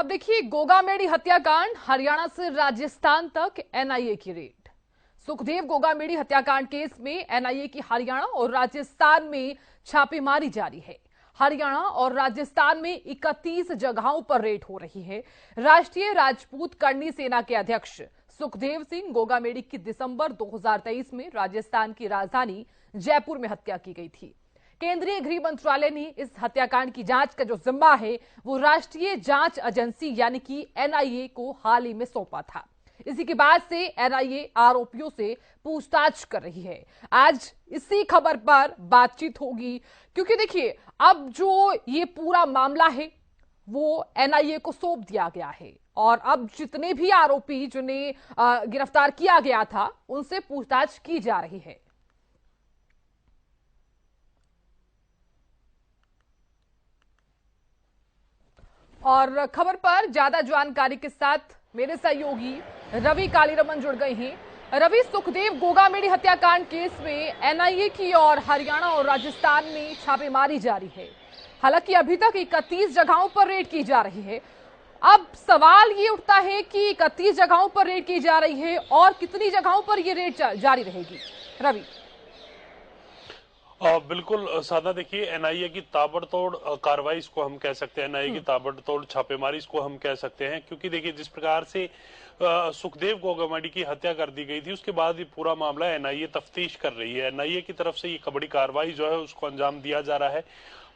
अब देखिए, गोगामेडी हत्याकांड, हरियाणा से राजस्थान तक एनआईए की रेड। सुखदेव गोगामेडी हत्याकांड केस में एनआईए की हरियाणा और राजस्थान में छापेमारी जारी है। हरियाणा और राजस्थान में 31 जगहों पर रेड हो रही है। राष्ट्रीय राजपूत करनी सेना के अध्यक्ष सुखदेव सिंह गोगामेडी की दिसंबर 2023 में राजस्थान की राजधानी जयपुर में हत्या की गई थी। केंद्रीय गृह मंत्रालय ने इस हत्याकांड की जांच का जो जिम्मा है वो राष्ट्रीय जांच एजेंसी यानी कि एनआईए को हाल ही में सौंपा था। इसी के बाद से एनआईए आरोपियों से पूछताछ कर रही है। आज इसी खबर पर बातचीत होगी, क्योंकि देखिए, अब जो ये पूरा मामला है वो एनआईए को सौंप दिया गया है और अब जितने भी आरोपी जिन्हें गिरफ्तार किया गया था उनसे पूछताछ की जा रही है। और खबर पर ज्यादा जानकारी के साथ मेरे सहयोगी रवि कालीरमन जुड़ गए हैं। रवि, सुखदेव गोगामेडी हत्याकांड केस में एनआईए की और हरियाणा और राजस्थान में छापेमारी जारी है। हालांकि अभी तक 31 जगहों पर रेड की जा रही है। अब सवाल ये उठता है कि 31 जगहों पर रेड की जा रही है और कितनी जगहों पर ये रेड जारी रहेगी। रवि। बिल्कुल सादा, देखिए, एनआईए की ताबड़तोड़ कार्रवाई इसको हम कह सकते हैं, एनआईए की ताबड़तोड़ छापेमारी इसको हम कह सकते हैं, क्योंकि देखिए जिस प्रकार से सुखदेव गोगामेडी की हत्या कर दी गई थी उसके बाद ये पूरा मामला एनआईए तफ्तीश कर रही है। एनआईए की तरफ से ये बड़ी कार्रवाई जो है उसको अंजाम दिया जा रहा है।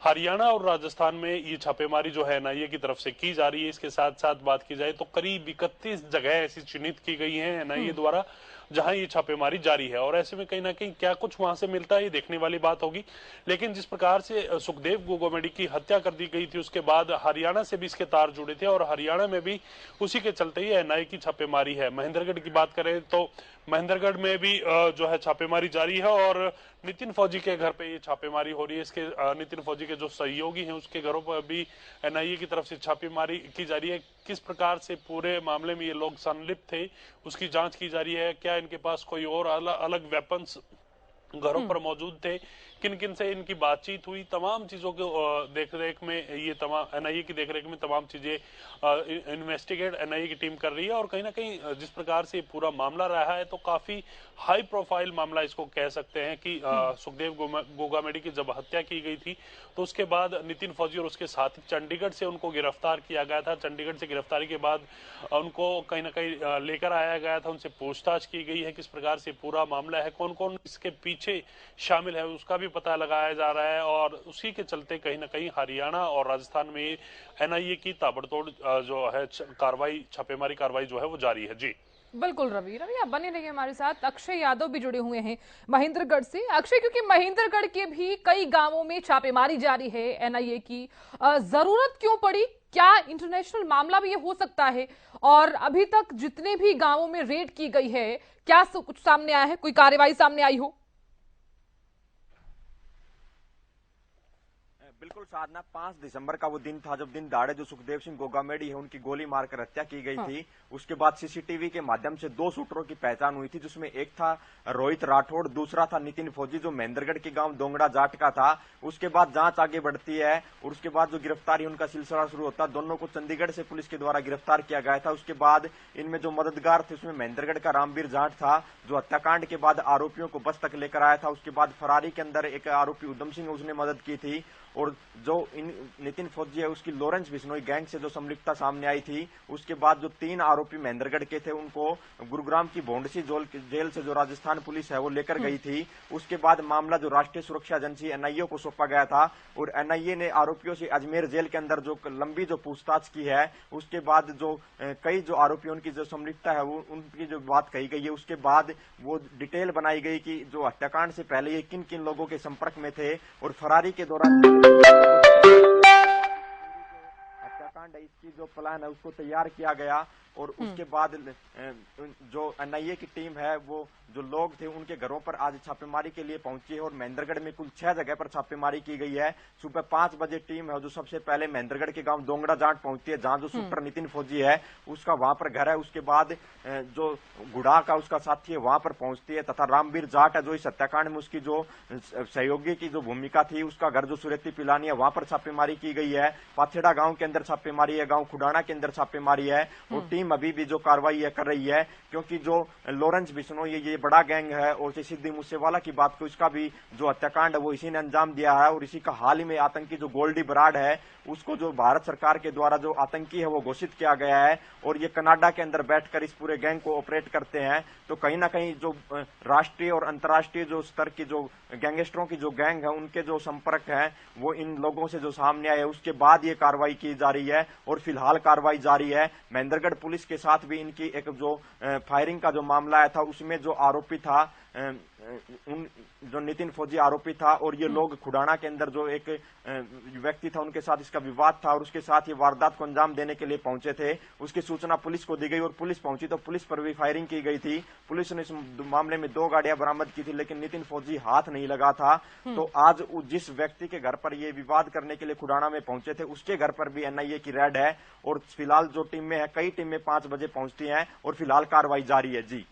हरियाणा और राजस्थान में ये छापेमारी जो है एनआईए की तरफ से की जा रही है। इसके साथ साथ बात की जाए तो करीब 31 जगह ऐसी चिन्हित की गई हैं एनआईए द्वारा जहां ये छापेमारी जारी है, और ऐसे में कहीं ना कहीं क्या कुछ वहां से मिलता है ये देखने वाली बात होगी। लेकिन जिस प्रकार से सुखदेव गोगामेडी की हत्या कर दी गई थी उसके बाद हरियाणा से भी इसके तार जुड़े थे और हरियाणा में भी उसी के चलते ही एनआईए की छापेमारी है। महेंद्रगढ़ की बात करें तो महेंद्रगढ़ में भी जो है छापेमारी जारी है और नितिन फौजी के घर पे ये छापेमारी हो रही है। इसके नितिन फौजी के जो सहयोगी हैं उसके घरों पर भी एनआईए की तरफ से छापेमारी की जा रही है। किस प्रकार से पूरे मामले में ये लोग संलिप्त थे उसकी जांच की जा रही है। क्या इनके पास कोई और अलग वेपन्स घरों पर मौजूद थे, किन किन से इनकी बातचीत हुई, तमाम चीजों के देखरेख में ये तमाम एनआईए की देखरेख में तमाम चीजें इन्वेस्टिगेट एनआईए की टीम कर रही है। और कहीं ना कहीं जिस प्रकार से पूरा मामला रहा है तो काफी हाई प्रोफाइल मामला इसको कह सकते हैं कि सुखदेव गोगामेडी की जब हत्या की गई थी तो उसके बाद नितिन फौजी और उसके साथी चंडीगढ़ से उनको गिरफ्तार किया गया था। चंडीगढ़ से गिरफ्तारी के बाद उनको कहीं ना कहीं लेकर आया गया था, उनसे पूछताछ की गई है किस प्रकार से पूरा मामला है, कौन कौन इसके पीछे शामिल है उसका भी पता लगाया जा रहा है। और उसी के चलते कहीं ना कहीं हरियाणा और राजस्थान में एनआईए की ताबड़तोड़ जो है कार्रवाई, छापेमारी कार्रवाई जो है वो जारी है। जी बिल्कुल रवि आप बने रहिए हमारे साथ। अक्षय यादव भी जुड़े हुए हैं महेंद्रगढ़ से। अक्षय, क्योंकि महेंद्रगढ़ के भी कई गांवों में छापेमारी जारी है एनआईए की, जरूरत क्यों पड़ी? क्या इंटरनेशनल मामला भी ये हो सकता है? और अभी तक जितने भी गांवों में रेड की गई है क्या कुछ सामने आया है, कोई कार्रवाई सामने आई हो? बिल्कुल साधना, 5 दिसंबर का वो दिन था जब दिन दाड़े जो सुखदेव सिंह गोगामेडी है उनकी गोली मारकर हत्या की गई थी। उसके बाद सीसीटीवी के माध्यम से 2 शूटरों की पहचान हुई थी, जिसमें एक था रोहित राठौड़, दूसरा था नितिन फौजी जो महेंद्रगढ़ के गांव दोंगड़ा जाट का था। उसके बाद जांच आगे बढ़ती है और उसके बाद जो गिरफ्तारी उनका सिलसिला शुरू होता है। दोनों को चंडीगढ़ से पुलिस के द्वारा गिरफ्तार किया गया था। उसके बाद इनमें जो मददगार थे उसमें महेंद्रगढ़ का रामवीर जाट था जो हत्याकांड के बाद आरोपियों को बस तक लेकर आया था। उसके बाद फरारी के अंदर एक आरोपी उधम सिंह उसने मदद की थी और जो नितिन फौजी है उसकी लॉरेंस बिश्नोई गैंग से जो संलिप्तता सामने आई थी। उसके बाद जो 3 आरोपी महेंद्रगढ़ के थे उनको गुरुग्राम की भोंडसी जेल से जो राजस्थान पुलिस है वो लेकर गई थी। उसके बाद मामला जो राष्ट्रीय सुरक्षा एजेंसी एनआईए को सौंपा गया था और एनआईए ने आरोपियों से अजमेर जेल के अंदर जो लंबी जो पूछताछ की है। उसके बाद जो कई जो आरोपियों की जो संलिप्तता है वो उनकी जो बात कही गई है, उसके बाद वो डिटेल बनाई गई कि जो हत्याकांड से पहले ये किन किन लोगों के संपर्क में थे और फरारी के दौरान हत्याकांड है इसकी जो प्लान है उसको तैयार किया गया। और उसके बाद जो एनआईए की टीम है वो जो लोग थे उनके घरों पर आज छापेमारी के लिए पहुंची है और महेंद्रगढ़ में कुल 6 जगह पर छापेमारी की गई है। सुबह 5 बजे टीम है जो सबसे पहले महेंद्रगढ़ के गांव दोंगड़ा जाट पहुंचती है जहां जो शूटर नितिन फौजी है उसका वहां पर घर है। उसके बाद जो गुड़ा का उसका साथी है वहां पर पहुंचती है तथा रामवीर जाट है जो इस हत्याकांड में उसकी जो सहयोगी की जो भूमिका थी उसका घर जो सुरेती पिलानी है वहां पर छापेमारी की गई है। पाथेड़ा गांव के अंदर छापेमारी छापेमारी है, गांव खुडाना के अंदर छापेमारी है, और टीम अभी भी जो कार्रवाई है कर रही है, क्योंकि जो लॉरेंस बिश्नोई ये बड़ा गैंग है, और सिद्धि मूसेवाला की बात को, इसका भी जो हत्याकांड है वो इसी ने अंजाम दिया है। और इसी का हाल ही में आतंकी जो गोल्डी बराड है, उसको जो भारत सरकार के द्वारा जो आतंकी है वो घोषित किया गया है, और ये कनाडा के अंदर बैठकर इस पूरे गैंग को ऑपरेट करते हैं। तो कहीं ना कहीं जो राष्ट्रीय और अंतर्राष्ट्रीय जो स्तर की जो गैंगस्टरों की जो गैंग है, उनके जो संपर्क है वो इन लोगों से जो सामने आए, उसके बाद ये कार्रवाई की जा रही है, और फिलहाल कार्रवाई जारी है। महेंद्रगढ़ पुलिस के साथ भी इनकी एक जो फायरिंग का जो मामला आया था, उसमें जो आरोपी था, उन जो नितिन फौजी आरोपी था, और ये लोग खुडाना के अंदर जो एक व्यक्ति था, उनके साथ इसका विवाद था, और उसके साथ ये वारदात को अंजाम देने के लिए पहुंचे थे। उसकी सूचना पुलिस को दी गई, और पुलिस पहुंची तो पुलिस पर भी फायरिंग की गई थी। पुलिस ने इस मामले में 2 गाड़ियां बरामद की थी, लेकिन नितिन फौजी हाथ नहीं लगा था। तो आज जिस व्यक्ति के घर पर ये विवाद करने के लिए खुडाना में पहुंचे थे, उसके घर पर भी एनआईए की रेड है, और फिलहाल जो टीम में है, कई टीमें 5 बजे पहुंचती हैं, और फिलहाल कार्रवाई जारी है। जी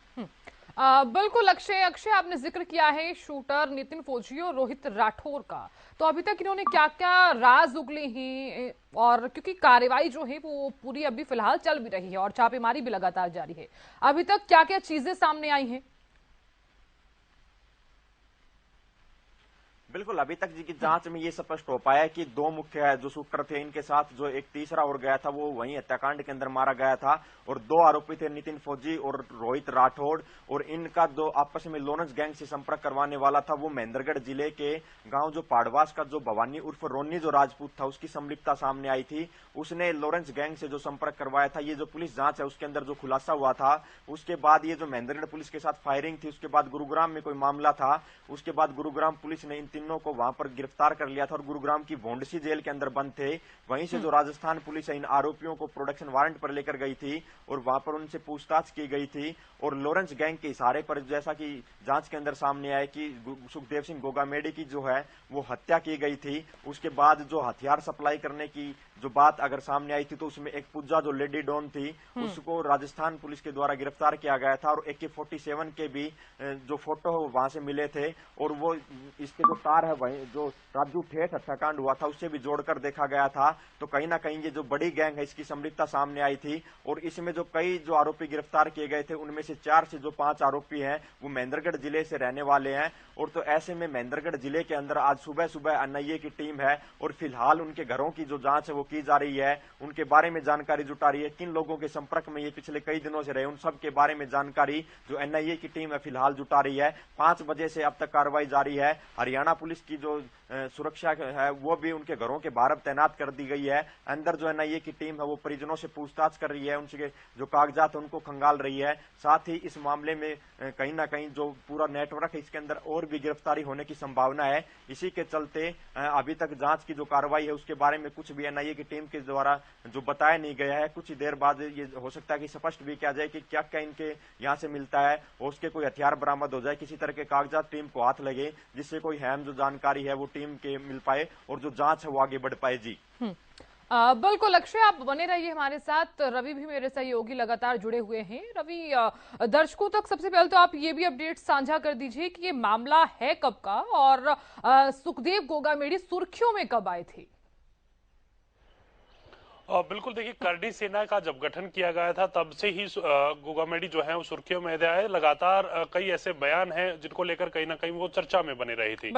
बिल्कुल अक्षय, आपने जिक्र किया है शूटर नितिन फौजी और रोहित राठौर का, तो अभी तक इन्होंने क्या क्या राज उगले हैं, और क्योंकि कार्रवाई जो है वो पूरी अभी फिलहाल चल भी रही है और छापेमारी भी लगातार जारी है, अभी तक क्या क्या चीजें सामने आई हैं? बिल्कुल, अभी तक जी की जांच में ये स्पष्ट हो पाया है कि 2 मुख्य जो शूटर थे, इनके साथ जो एक तीसरा और गया था, वो वहीं हत्याकांड के अंदर मारा गया था, और 2 आरोपी थे, नितिन फौजी और रोहित राठौड़। और इनका जो आपस में लॉरेंस गैंग से संपर्क करवाने वाला था, वो महेंद्रगढ़ जिले के गांव जो पाड़वास का जो भवानी उर्फ रोनी जो राजपूत था, उसकी संलिप्तता सामने आई थी। उसने लॉरेंस गैंग से जो संपर्क करवाया था, ये जो पुलिस जांच है उसके अंदर जो खुलासा हुआ था, उसके बाद ये जो महेंद्रगढ़ पुलिस के साथ फायरिंग थी, उसके बाद गुरुग्राम में कोई मामला था, उसके बाद गुरुग्राम पुलिस ने इन तीनों को वहां पर गिरफ्तार कर लिया था, और गुरुग्राम की भोंडसी जेल के अंदर बंद थे। वहीं से जो राजस्थान पुलिस है, इन आरोपियों को प्रोडक्शन वारंट पर लेकर गई थी, और वहां पर उनसे पूछताछ की गई थी। और लॉरेंस गैंग के इशारे पर, जैसा कि जांच के अंदर सामने आया कि सुखदेव सिंह गोगामेडी की जो है वो हत्या की गई थी। उसके बाद जो हथियार सप्लाई करने की जो बात अगर सामने आई थी, तो उसमें एक पुज्जा जो लेडी डॉन थी, उसको राजस्थान पुलिस के द्वारा गिरफ्तार किया गया था, और AK-47 के भी जो फोटो वहां से मिले थे, और वो इसके जो तार है, वही जो राजू ठेठ हत्याकांड हुआ था उससे भी जोड़कर देखा गया था। तो कहीं ना कहीं ये जो बड़ी गैंग है, इसकी संलिप्तता सामने आई थी, और इसमें जो कई जो आरोपी गिरफ्तार किए गए थे, उनमें से 4 से जो 5 आरोपी हैं वो महेंद्रगढ़ जिले से रहने वाले हैं। और तो ऐसे में महेंद्रगढ़ जिले के अंदर आज सुबह सुबह एनआईए की टीम है, और फिलहाल उनके घरों की जो जांच है वो की जा रही है, उनके बारे में जानकारी जुटा रही है, किन लोगों के संपर्क में ये पिछले कई दिनों से रहे, उन सब के बारे में जानकारी जो एनआईए की टीम है फिलहाल जुटा रही है। 5 बजे से अब तक कार्रवाई जारी है। हरियाणा पुलिस की जो सुरक्षा है वो भी उनके घरों के बाहर तैनात कर दी गई है। अंदर जो एनआईए की टीम है वो परिजनों से पूछताछ कर रही है, उनके जो कागजात है उनको खंगाल रही है। साथ ही इस मामले में कहीं ना कहीं जो पूरा नेटवर्क है, इसके अंदर और भी गिरफ्तारी होने की संभावना है। इसी के चलते अभी तक जांच की जो कार्रवाई है उसके बारे में कुछ भी एनआईए की टीम के द्वारा जो बताया नहीं गया है। कुछ ही देर बाद ये हो सकता है कि स्पष्ट भी किया जाए कि क्या क्या इनके यहाँ से मिलता है, और उसके कोई हथियार बरामद हो जाए, किसी तरह के कागजात टीम को हाथ लगे, जिससे कोई अहम जो जानकारी है वो टीम के मिल पाए, और जो जांच है वो आगे बढ़ पाए। जी बिल्कुल अक्षय, आप बने रहिए हमारे साथ। रवि भी मेरे सहयोगी लगातार जुड़े हुए हैं। रवि, दर्शकों तक सबसे पहले तो आप ये भी अपडेट साझा कर दीजिए कि ये मामला है कब का, और सुखदेव गोगामेडी सुर्खियों में कब आए थे? बिल्कुल, देखिए करनी सेना का जब गठन किया गया था तब से ही गोगामेडी जो है वो सुर्खियों में है। लगातार कई ऐसे बयान हैं जिनको लेकर कहीं ना कहीं वो चर्चा में बने रही थी,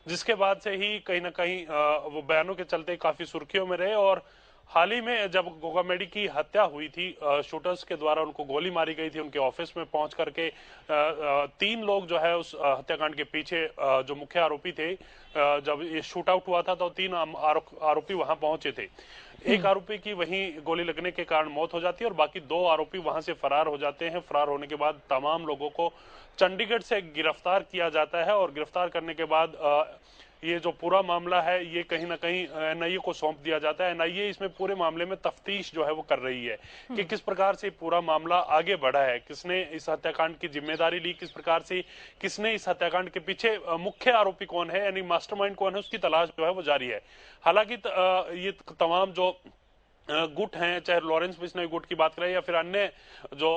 जिसके बाद से ही कहीं ना कहीं वो बयानों के चलते काफी सुर्खियों में रहे। और हाल ही में जब गोगामेडी की हत्या हुई थी, शूटर्स के द्वारा उनको गोली मारी गई थी, उनके ऑफिस में पहुंच करके 3 लोग जो है उस हत्याकांड के पीछे जो मुख्य आरोपी थे, जब ये शूट आउट हुआ था तो 3 आरोपी वहां पहुंचे थे। एक आरोपी की वहीं गोली लगने के कारण मौत हो जाती है, और बाकी 2 आरोपी वहां से फरार हो जाते हैं। फरार होने के बाद तमाम लोगों को चंडीगढ़ से गिरफ्तार किया जाता है, और गिरफ्तार करने के बाद ये जो पूरा मामला है ये कहीं ना कहीं एनआईए को सौंप दिया जाता है। एनआईए इसमें पूरे मामले में तफ्तीश जो है वो कर रही है कि किस प्रकार से पूरा मामला आगे बढ़ा है, किसने इस हत्याकांड की जिम्मेदारी ली, किस प्रकार से किसने इस हत्याकांड के पीछे मुख्य आरोपी कौन है, यानी मास्टरमाइंड कौन है, उसकी तलाश जो है वो जारी है। हालांकि ये तमाम जो गुट हैं, चाहे लॉरेंस बिश्नोई गुट की बात करें या फिर अन्य जो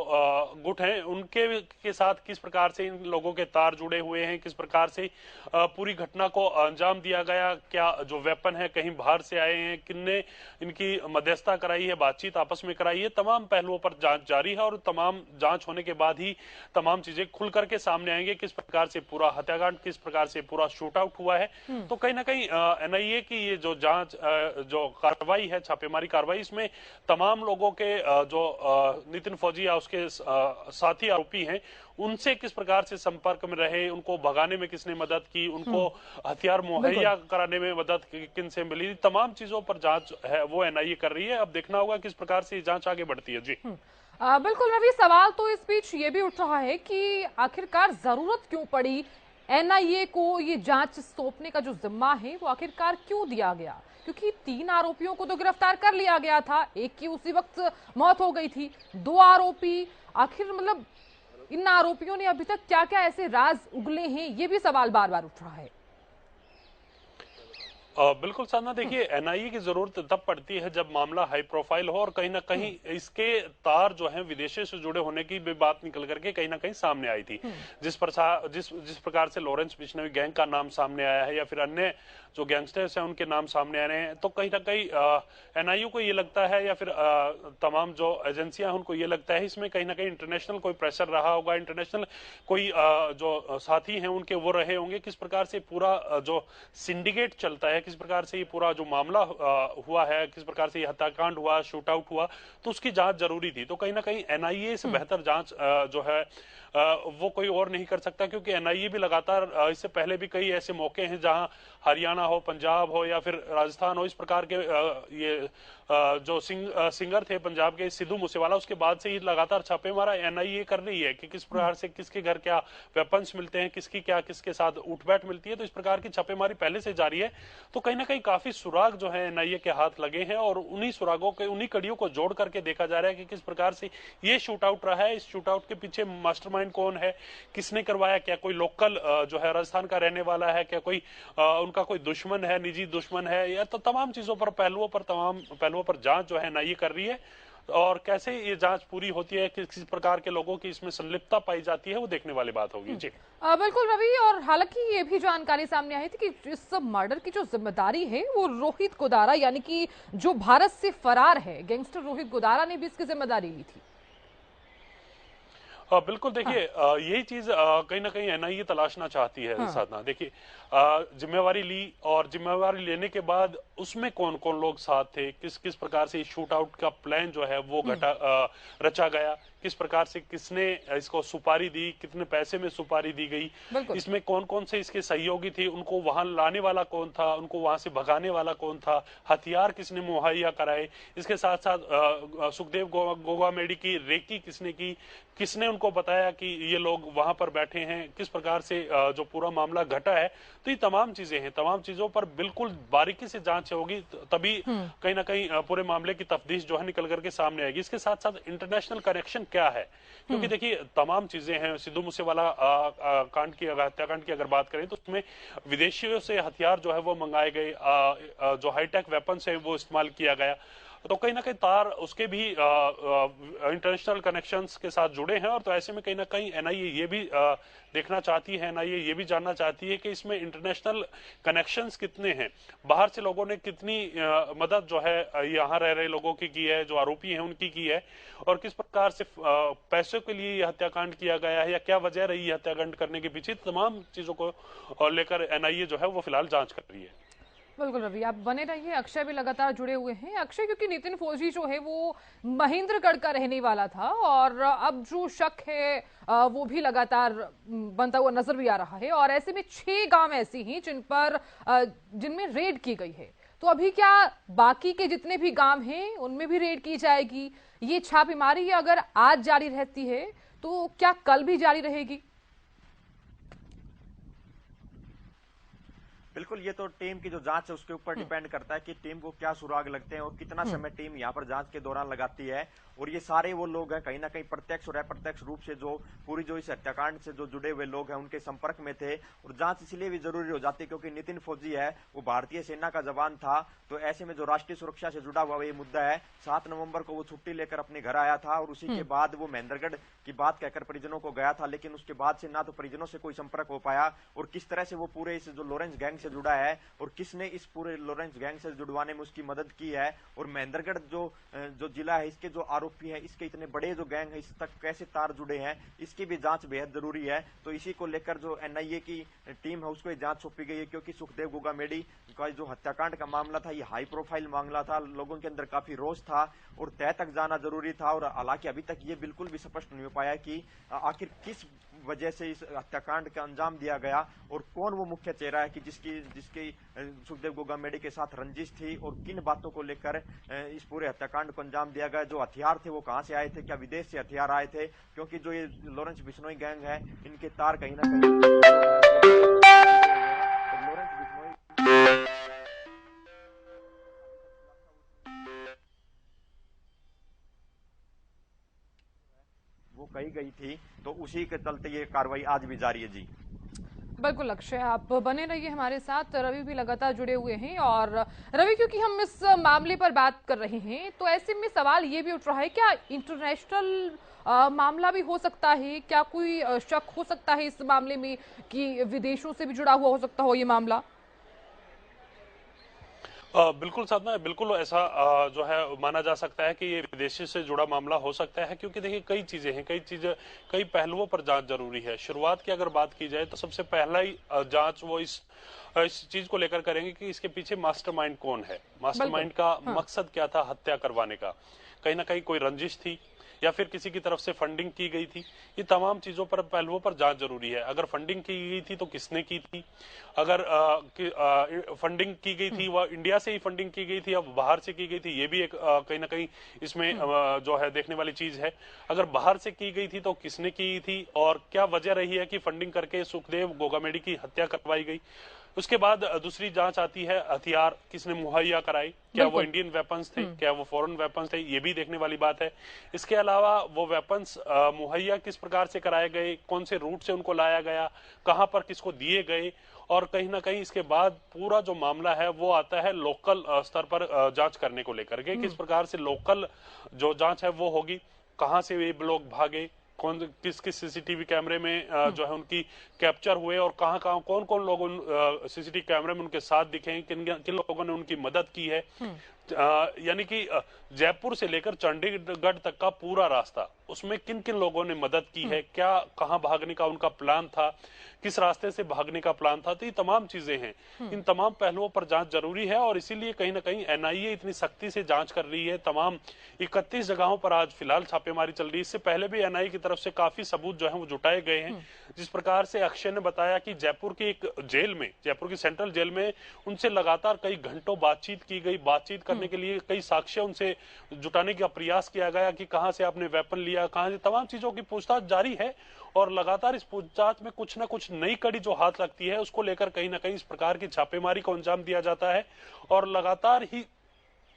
गुट हैं, उनके के साथ किस प्रकार से इन लोगों के तार जुड़े हुए हैं, किस प्रकार से पूरी घटना को अंजाम दिया गया, क्या जो वेपन है कहीं बाहर से आए हैं, किनने इनकी मध्यस्थता कराई है, बातचीत आपस में कराई है, तमाम पहलुओं पर जांच जारी है और तमाम जांच होने के बाद ही तमाम चीजें खुल करके सामने आएंगे, किस प्रकार से पूरा हत्याकांड, किस प्रकार से पूरा शूट आउट हुआ है। तो कहीं ना कहीं एनआईए की ये जो जांच, जो कार्रवाई है, छापेमारी कार्रवाई, इसमें तमाम लोगों के जो नितिन फौजी या उसके साथी आरोपी हैं, उनसे किस प्रकार से संपर्क में रहे, उनको भगाने में किसने मदद की, उनको हथियार मुहैया कराने में मदद किन से मिली, तमाम चीजों पर जांच है वो एनआईए कर रही है। अब देखना होगा किस प्रकार से जांच आगे बढ़ती है। जी बिल्कुल रवि, सवाल तो इस बीच ये भी उठ रहा है कि आखिरकार जरूरत क्यों पड़ी एनआईए को ये जांच सौंपने का, जो जिम्मा है वो आखिरकार क्यों दिया गया? क्योंकि 3 आरोपियों को तो गिरफ्तार कर लिया गया था, एक की उसी वक्त मौत हो गई थी, 2 आरोपी आखिर मतलब इन आरोपियों ने अभी तक क्या क्या ऐसे राज उगले हैं, ये भी सवाल बार बार उठ रहा है। बिल्कुल साधना, देखिए एनआईए की जरूरत तब पड़ती है जब मामला हाई प्रोफाइल हो और कहीं ना कहीं इसके तार जो हैं विदेशों से जुड़े होने की भी बात निकल करके कहीं ना कहीं सामने आई थी। जिस प्रकार से लॉरेंस बिश्नोई गैंग का नाम सामने आया है या फिर अन्य जो गैंगस्टर्स हैं उनके नाम सामने आ रहे हैं, तो कहीं ना कहीं एनआईए को ये लगता है या फिर तमाम जो एजेंसियां उनको ये लगता है इसमें कहीं ना कहीं इंटरनेशनल कोई प्रेशर रहा होगा, इंटरनेशनल कोई जो साथी हैं उनके वो रहे होंगे, किस प्रकार से पूरा जो सिंडिकेट चलता है, किस प्रकार से ये पूरा जो मामला हुआ है, किस प्रकार से ये हत्याकांड हुआ, शूट आउट हुआ, तो उसकी जांच जरूरी थी। तो कहीं ना कहीं एनआईए से बेहतर जांच जो है वो कोई और नहीं कर सकता, क्योंकि एनआईए भी लगातार इससे पहले भी कई ऐसे मौके हैं जहां हरियाणा हो, पंजाब हो या फिर राजस्थान हो, इस प्रकार के ये जो सिंगर थे पंजाब के सिद्धू मूसेवाला, उसके बाद से ही लगातार छापे मारा एनआईए कर रही है कि किस प्रकार से किसके घर क्या वेपन्स मिलते हैं, किसकी क्या किसके साथ उठबैठ मिलती है। तो इस प्रकार की छापेमारी पहले से जारी है। तो कहीं ना कहीं काफी सुराग जो है एनआईए के हाथ लगे हैं और उन्हीं सुरागों के, उन्हीं कड़ियों को जोड़ करके देखा जा रहा है कि किस प्रकार से ये शूट आउट रहा है, इस शूट आउट के पीछे मास्टरमाइंड कौन है, किसने करवाया, क्या कोई लोकल जो है राजस्थान का रहने वाला है, क्या कोई उनका कोई दुश्मन है, निजी दुश्मन है, या तो तमाम चीजों पर, तमाम पहलुओं पर जांच जो है एनआईए कर रही है। और कैसे ये जांच पूरी होती है, किस प्रकार के लोगों की इसमें संलिप्तता पाई जाती है, वो देखने वाली बात होगी। जी बिल्कुल रवि, और हालांकि ये भी जानकारी सामने आई थी कि इस मर्डर की जो जिम्मेदारी है वो रोहित गोदारा, यानी कि जो भारत से फरार है गैंगस्टर रोहित गोदारा ने भी इसकी जिम्मेदारी ली थी। बिल्कुल, देखिए यही चीज कहीं ना कहीं एनआईए तलाशना चाहती है। साधना, देखिए जिम्मेवारी ली और जिम्मेवारी लेने के बाद उसमें कौन कौन लोग साथ थे, किस किस प्रकार से शूट आउट का प्लान जो है वो रचा गया, किस प्रकार से किसने इसको सुपारी दी, कितने पैसे में सुपारी दी गई, इसमें कौन कौन से इसके सहयोगी थे, उनको वहां लाने वाला कौन था, उनको वहां से भगाने वाला कौन था, हथियार किसने मुहैया कराए, इसके साथ साथ सुखदेव गोगामेडी की रेकी किसने की, किसने उनको बताया कि ये लोग वहां पर बैठे हैं, किस प्रकार से जो पूरा मामला घटा है। तो ये तमाम चीजें हैं, तमाम चीजों पर बिल्कुल बारीकी से जांच होगी, तभी कहीं ना कहीं पूरे मामले की तफ्तीश जो है निकल करके सामने आएगी। इसके साथ साथ इंटरनेशनल कनेक्शन क्या है, क्योंकि देखिए तमाम चीजें हैं। सिद्धू मूसेवाला कांड की, हत्याकांड की अगर बात करें तो उसमें विदेशियों से हथियार जो है वो मंगाए गए, जो हाईटेक वेपन्स है वो इस्तेमाल किया गया। तो कहीं ना कहीं तार उसके भी इंटरनेशनल कनेक्शंस के साथ जुड़े हैं। और तो ऐसे में कहीं ना कहीं एनआईए ये भी देखना चाहती है, एनआईए ये भी जानना चाहती है कि इसमें इंटरनेशनल कनेक्शंस कितने हैं, बाहर से लोगों ने कितनी मदद जो है यहाँ रह रहे लोगों की है, जो आरोपी हैं उनकी की है, और किस प्रकार से पैसों के लिए हत्याकांड किया गया है या क्या वजह रही है हत्याकांड करने के पीछे। तमाम चीजों को लेकर एनआईए जो है वो फिलहाल जांच कर रही है। बिल्कुल रवि, आप बने रहिए। अक्षय भी लगातार जुड़े हुए हैं। अक्षय, क्योंकि नितिन फौजी जो है वो महेंद्रगढ़ का रहने वाला था और अब जो शक है वो भी लगातार बनता हुआ नजर भी आ रहा है, और ऐसे में 6 गांव ऐसी हैं जिनमें रेड की गई है। तो अभी क्या बाकी के जितने भी गांव हैं उनमें भी रेड की जाएगी? ये छापेमारी अगर आज जारी रहती है तो क्या कल भी जारी रहेगी? बिल्कुल, ये तो टीम की जो जांच है उसके ऊपर डिपेंड करता है कि टीम को क्या सुराग लगते हैं और कितना समय टीम यहाँ पर जांच के दौरान लगाती है। और ये सारे वो लोग हैं कहीं ना कहीं प्रत्यक्ष और अप्रत्यक्ष रूप से जो पूरी जो इस हत्याकांड से जो जुड़े हुए लोग हैं उनके संपर्क में थे। और जांच इसलिए भी जरूरी हो जाती है क्योंकि नितिन फौजी है वो भारतीय सेना का जवान था, तो ऐसे में जो राष्ट्रीय सुरक्षा से जुड़ा हुआ ये मुद्दा है। 7 नवंबर को वो छुट्टी लेकर अपने घर आया था और उसी के बाद वो महेंद्रगढ़ की बात कहकर परिजनों को गया था, लेकिन उसके बाद से ना तो परिजनों से कोई संपर्क हो पाया और किस तरह से वो पूरे इस जो लॉरेंस गैंग से जुड़ा है और किसने इस पूरे लॉरेंस गैंग से जुड़वाने में उसकी मदद की है। और महेंद्रगढ़ जो जिला है इसके जो आरोपी हैं, इसके इतने बड़े जो गैंग है इस तक कैसे तार जुड़े हैं, इसकी भी जांच बेहद जरूरी है। तो इसी को लेकर जो एनआईए की टीम है उसको जांच सौंपी गई है, क्योंकि सुखदेव गोगामेडी का जो हत्याकांड का मामला था ये हाई प्रोफाइल मामला था, लोगों के अंदर काफी रोष था और तह तक जाना जरूरी था। और हालांकि अभी तक ये बिल्कुल भी स्पष्ट नहीं हो पाया कि आखिर किस वजह से इस हत्याकांड का अंजाम दिया गया और कौन वो मुख्य चेहरा है कि जिसकी सुखदेव गोगामेडी के साथ रंजिश थी और किन बातों को लेकर इस पूरे हत्याकांड को अंजाम दिया गया। जो हथियार थे वो कहां से आए थे, क्या विदेश से हथियार आए थे, क्योंकि जो ये लॉरेंस बिश्नोई गैंग है इनके तार कहीं ना कहीं लॉरेंस बिश्नोई वो कही गई थी, तो उसी के चलते ये कार्रवाई आज भी जारी है। जी बिल्कुल अक्षय, आप बने रहिए हमारे साथ। रवि भी लगातार जुड़े हुए हैं। और रवि, क्योंकि हम इस मामले पर बात कर रहे हैं तो ऐसे में सवाल ये भी उठ रहा है, क्या इंटरनेशनल मामला भी हो सकता है? क्या कोई शक हो सकता है इस मामले में कि विदेशों से भी जुड़ा हुआ हो सकता हो ये मामला? बिल्कुल साधना, बिल्कुल ऐसा जो है माना जा सकता है कि ये विदेशी से जुड़ा मामला हो सकता है, क्योंकि देखिए कई चीजें हैं, कई पहलुओं पर जांच जरूरी है। शुरुआत की अगर बात की जाए तो सबसे पहला ही जांच वो इस चीज को लेकर करेंगे कि इसके पीछे मास्टरमाइंड कौन है, मास्टरमाइंड का मकसद क्या था हत्या करवाने का। कहीं ना कहीं कोई रंजिश थी या फिर किसी की तरफ से फंडिंग की गई थी, ये तमाम चीजों पर पहलुओं पर जांच जरूरी है। अगर फंडिंग की गई थी तो किसने की थी, अगर फंडिंग की गई थी वह इंडिया से ही फंडिंग की गई थी या बाहर से की गई थी, ये भी एक कहीं ना कहीं इसमें जो है देखने वाली चीज है। अगर बाहर से की गई थी तो किसने की थी और क्या वजह रही है कि फंडिंग करके सुखदेव गोगामेडी की हत्या करवाई गई। उसके बाद दूसरी जांच आती है हथियार किसने मुहैया कराए, क्या वो इंडियन वेपन्स थे, क्या वो फॉरेन वेपन्स थे, ये भी देखने वाली बात है। इसके अलावा वो वेपन्स मुहैया किस प्रकार से कराए गए, कौन से रूट से उनको लाया गया, कहां पर किसको दिए गए। और कहीं ना कहीं इसके बाद पूरा जो मामला है वो आता है लोकल स्तर पर जांच करने को लेकर के, किस प्रकार से लोकल जो जांच है वो होगी, कहां से ये लोग भागे, कौन किस किस सीसीटीवी कैमरे में जो है उनकी कैप्चर हुए और कहां कहां कौन कौन लोग उन सीसीटीवी कैमरे में उनके साथ दिखे हैं, किन किन लोगों ने उनकी मदद की है। यानी कि जयपुर से लेकर चंडीगढ़ तक का पूरा रास्ता, उसमें किन किन लोगों ने मदद की है, क्या कहां भागने का उनका प्लान था, किस रास्ते से भागने का प्लान था। तो ये तमाम चीजें हैं, इन तमाम पहलुओं पर जांच जरूरी है और इसीलिए कहीं ना कहीं एनआईए इतनी सख्ती से जांच कर रही है। तमाम 31 जगहों पर आज फिलहाल छापेमारी चल रही है। इससे पहले भी एनआईए की तरफ से काफी सबूत जो है वो जुटाए गए हैं। जिस प्रकार से अक्षय ने बताया कि जयपुर की एक जेल में, जयपुर की सेंट्रल जेल में उनसे लगातार कई घंटों बातचीत की गई। बातचीत करने के लिए कई साक्ष्य उनसे जुटाने का प्रयास किया गया कि कहां से आपने वेपन लिया, कहां से, तमाम चीजों की पूछताछ जारी है। और लगातार इस पूछताछ में कुछ ना कुछ नई कड़ी जो हाथ लगती है उसको लेकर कहीं ना कहीं इस प्रकार की छापेमारी को अंजाम दिया जाता है। और लगातार ही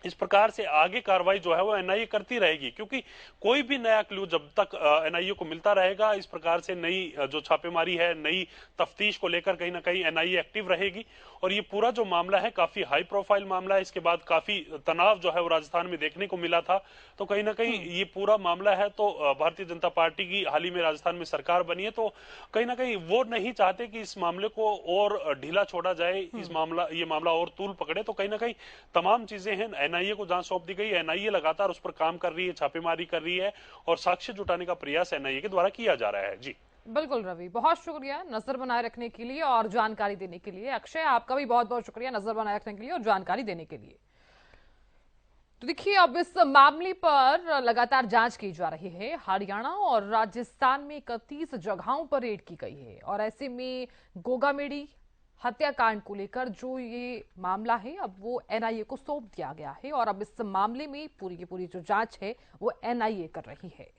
इस प्रकार से आगे कार्रवाई जो है वो एनआईए करती रहेगी, क्योंकि कोई भी नया क्लू जब तक एनआईए को मिलता रहेगा, इस प्रकार से नई जो छापेमारी है, नई तफ्तीश को लेकर कहीं ना कहीं एनआईए एक्टिव रहेगी। और ये पूरा जो मामला है काफी हाई प्रोफाइल मामला है। इसके बाद काफी तनाव जो है वो राजस्थान में देखने को मिला था। तो कहीं ना कहीं ये पूरा मामला है, तो भारतीय जनता पार्टी की हाल ही में राजस्थान में सरकार बनी है, तो कहीं ना कहीं वो नहीं चाहते कि इस मामले को और ढीला छोड़ा जाए, ये मामला और तूल पकड़े। तो कहीं ना कहीं तमाम चीजें हैं, एनआईए को जांच सौंप दी गई। एनआईए लगातार उस पर काम कर रही है, छापेमारी कर रही है और साक्ष्य जुटाने का प्रयास एनआईए के द्वारा किया जा रहा है। जी बिल्कुल रवि, बहुत शुक्रिया नजर बनाए रखने के लिए और जानकारी देने के लिए। अक्षय, आपका भी बहुत बहुत शुक्रिया नजर बनाए रखने के लिए और जानकारी देने के लिए। तो देखिए, अब इस मामले पर लगातार जांच की जा रही है। हरियाणा और राजस्थान में 31 जगहों पर रेड की गई है और ऐसे में गोगामेडी हत्याकांड को लेकर जो ये मामला है अब वो एनआईए को सौंप दिया गया है और अब इस मामले में पूरी की पूरी जो जांच है वो एनआईए कर रही है।